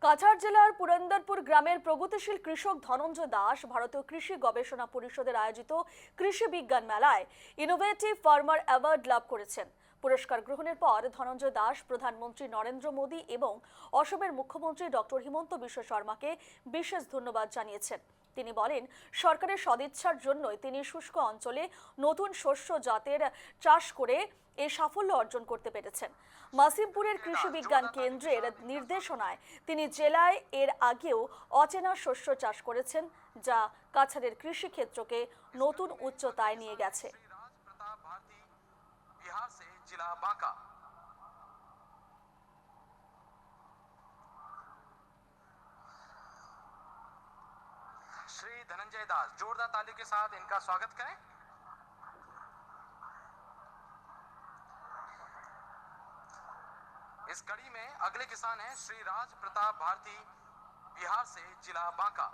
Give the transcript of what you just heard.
কাছাড় জেলার পুরন্দরপুর গ্রামের প্রগতিশীল কৃষক ধনঞ্জয় দাস ভারতীয় কৃষি গবেষণা পরিষদের আয়োজিত কৃষি বিজ্ঞান মেলায় ইনোভেটিভ ফার্মার অ্যাওয়ার্ড লাভ করেছেন। পুরস্কার গ্রহণের পর ধনঞ্জয় দাস প্রধানমন্ত্রী নরেন্দ্র মোদী এবং অসমের মুখ্যমন্ত্রী ডক্টর হিমন্ত বিশ্ব শর্মাকে বিশেষ ধন্যবাদ জানিয়েছেন। তিনি বলেন, সরকারের সদিচ্ছার জন্যই তিনি শুষ্ক অঞ্চলে নতুন শস্য জাতের চাষ করে এই সাফল্য অর্জন করতে পেরেছেন। মাসিমপুরের কৃষি বিজ্ঞান কেন্দ্রের নির্দেশনায় তিনি জেলায় এর আগেও অচেনা শস্য চাষ করেছেন, যা কাছাড়ের কৃষি ক্ষেত্রকে নতুন উচ্চতায় নিয়ে গেছে। श्री धनंजय दास, जोरदार तालियों के साथ इनका स्वागत करें। इस कड़ी में अगले किसान हैं श्री राज प्रताप भारती, बिहार से, जिला बांका।